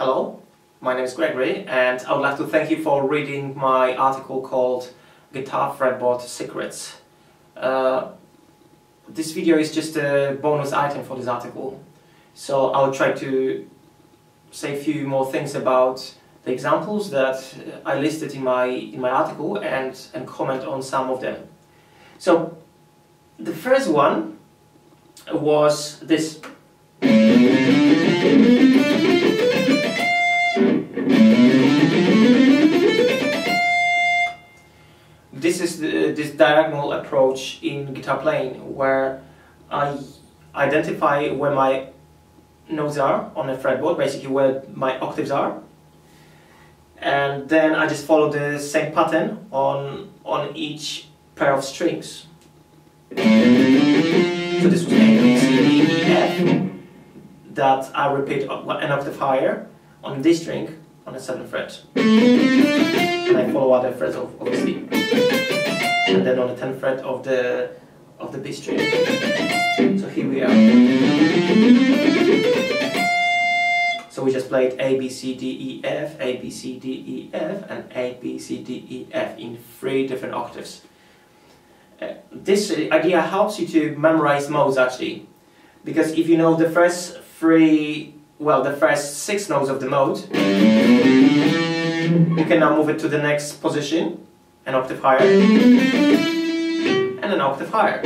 Hello, my name is Gregory and I would like to thank you for reading my article called Guitar Fretboard Secrets. This video is just a bonus item for this article, so I'll try to say a few more things about the examples that I listed in my article and comment on some of them. So the first one was this. This is this diagonal approach in guitar playing, where I identify where my notes are on a fretboard, basically where my octaves are, and then I just follow the same pattern on each pair of strings. So this was A, B, C, D, E, F, that I repeat an octave higher on the D string on the 7th fret, and I follow other frets obviously, and then on the 10th fret of the B string. So here we are. So we just played A, B, C, D, E, F, A, B, C, D, E, F, and A, B, C, D, E, F in 3 different octaves. This idea helps you to memorize modes actually, because if you know the first 6 notes of the mode, you can now move it to the next position, an octave higher, and an octave higher.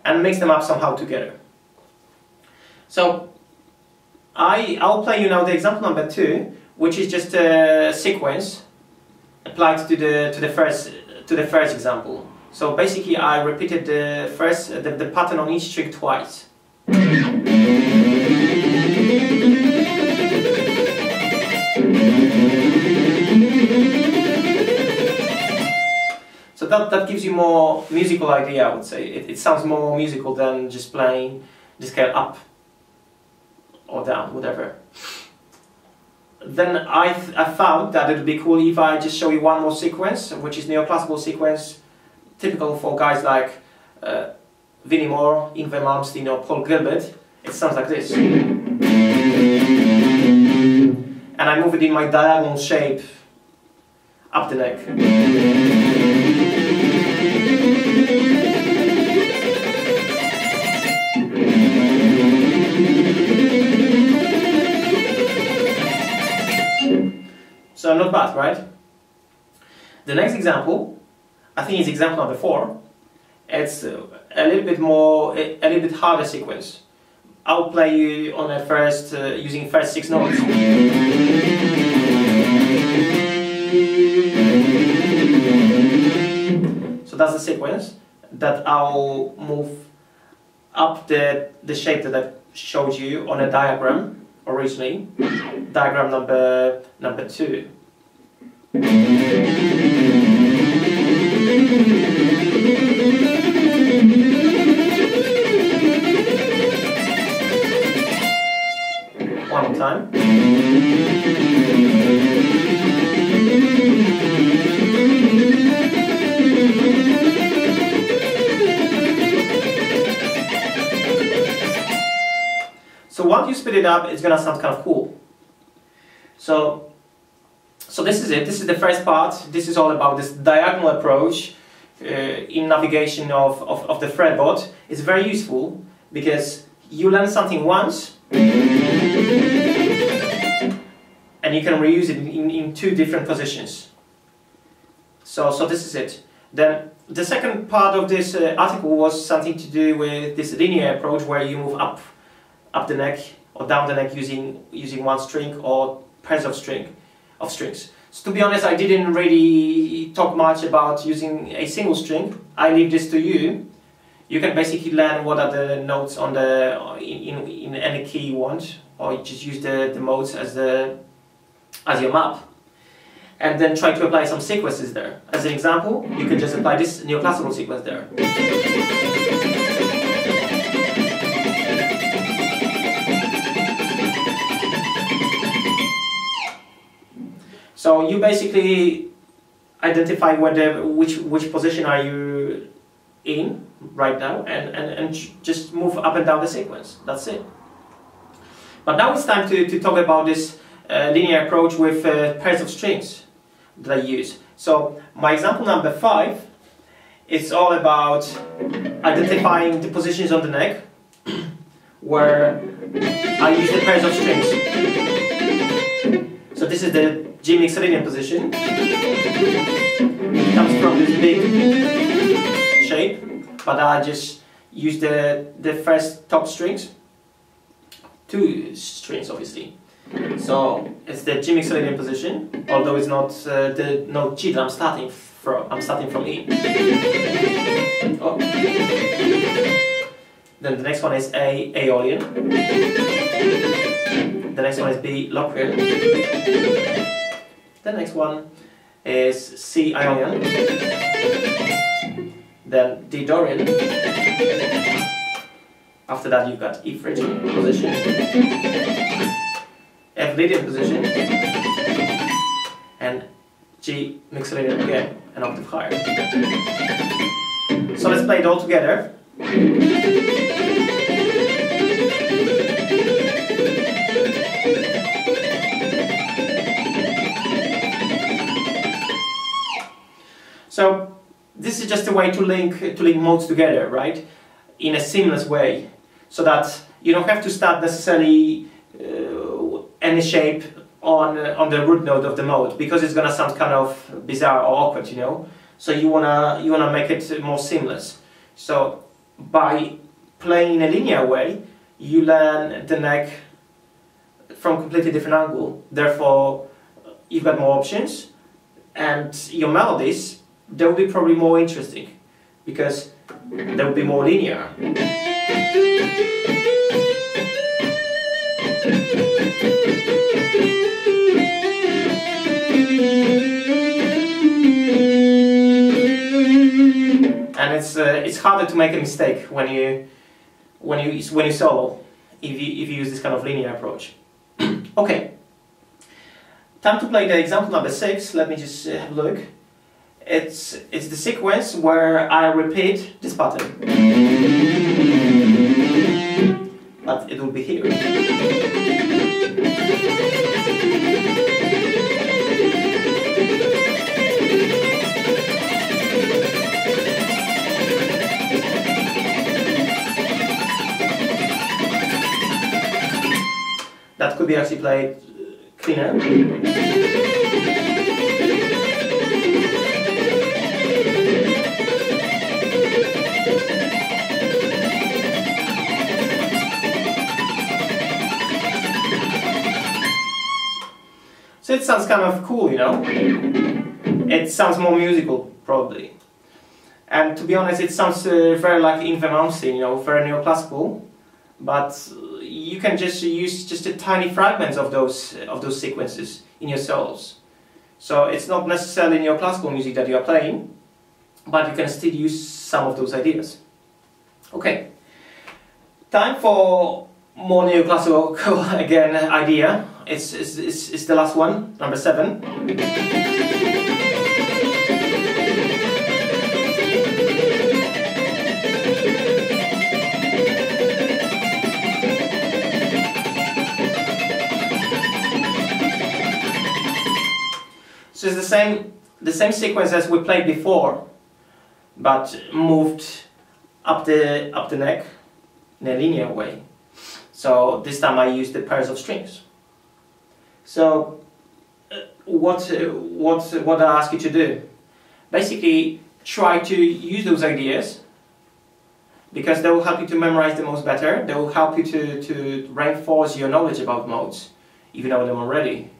And mix them up somehow together. So I'll play you now the example number 2, which is just a sequence applied to the first example. So basically, I repeated the pattern on each string twice. So that gives you more musical idea, I would say. It sounds more musical than just playing the scale up or down, whatever. Then I found that it would be cool if I just show you one more sequence, which is neoclassical sequence, typical for guys like Vinnie Moore, Yngwie Malmsteen or Paul Gilbert. It sounds like this. And I move it in my diagonal shape up the neck. So not bad, right? The next example, I think it's example number 4. It's a little bit harder sequence. I'll play you on a first using first 6 notes. So that's the sequence that I'll move up the shape that I showed you on a diagram originally, diagram number 2. One more time. So once you speed it up, it's gonna sound kind of cool. So this is it. This is the first part. This is all about this diagonal approach in navigation of the fretboard. It's very useful because you learn something once and you can reuse it in 2 different positions. So this is it. Then the second part of this article was something to do with this linear approach, where you move up the neck or down the neck using one string or pairs of strings. So to be honest, I didn't really talk much about using a single string. I leave this to you. You can basically learn what are the notes on in any key you want, or just use the modes as your map, and then try to apply some sequences there. As an example, you can just apply this neoclassical sequence there. So you basically identify which position are you in right now, and just move up and down the sequence. That's it. But now it's time to talk about this linear approach with pairs of strings that I use. So my example number 5 is all about identifying the positions on the neck where I use the pairs of strings. So this is the G mixolydian position. It comes from this big shape, but I just use the first top strings, 2 strings obviously. So it's the G mixolydian position, although it's not the note G that I'm starting from. I'm starting from E. Oh. Then the next one is A aeolian. The next one is B locrian. The next one is C ionian. Then D dorian. After that you've got E phrygian position, F lydian position, and G mixolydian again, an octave higher. So let's play it all together. So this is just a way to link modes together, right? In a seamless way, so that you don't have to start necessarily any shape on the root node of the mode, because it's gonna sound kind of bizarre or awkward, you know. So you wanna make it more seamless. So by playing in a linear way, you learn the neck from a completely different angle. Therefore, you've got more options, and your melodies, they will be probably more interesting because they will be more linear. And it's harder to make a mistake when you solo if you use this kind of linear approach. Okay, time to play the example number 6. Let me just have a look. It's the sequence where I repeat this pattern, but it will be here. That could be actually played cleaner. So it sounds kind of cool, you know. It sounds more musical, probably. And to be honest, it sounds very like Invermounthy, you know, very neoclassical. But you can just use just a tiny fragments of those sequences in your solos. So it's not necessarily neoclassical music that you are playing, but you can still use some of those ideas. Okay, time for more neoclassical again idea. It's the last one, number 7. So it's the same sequence as we played before, but moved up the neck in a linear way. So this time I used the pairs of strings. So what I ask you to do? Basically, try to use those ideas, because they will help you to memorize the modes better. They will help you to reinforce your knowledge about modes, if you know them already.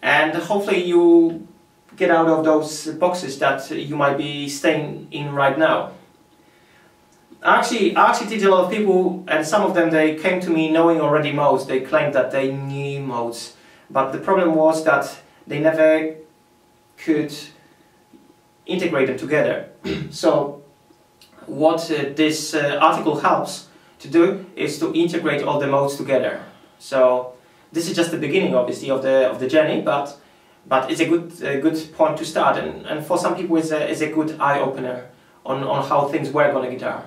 And hopefully you get out of those boxes that you might be staying in right now. I actually teach a lot of people, and some of them, they came to me knowing already modes. They claimed that they knew modes, but the problem was that they never could integrate them together. So what this article helps to do is to integrate all the modes together. So this is just the beginning, obviously, of the journey, but But it's a good point to start, and for some people it's a good eye-opener on how things work on a guitar.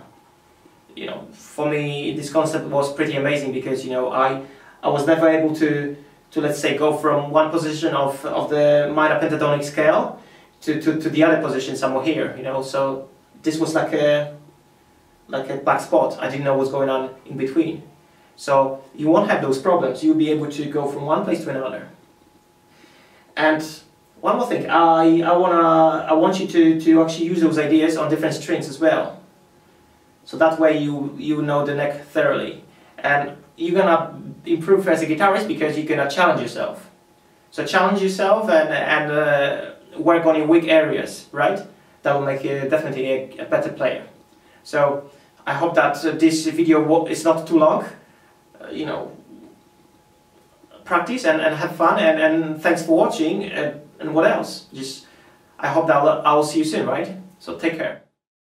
You know, for me this concept was pretty amazing, because you know I was never able to let's say go from one position of the minor pentatonic scale to the other position somewhere here, you know. So this was like a black spot. I didn't know what's going on in between. So you won't have those problems. You'll be able to go from one place to another. And one more thing, I want you to actually use those ideas on different strings as well. So that way you know the neck thoroughly, and you're gonna improve as a guitarist because you're gonna challenge yourself. So challenge yourself and work on your weak areas, right? That will make you definitely a better player. So I hope that this video is not too long. You know, practice and have fun, and thanks for watching, and what else? Just I hope that I'll see you soon, right? So take care.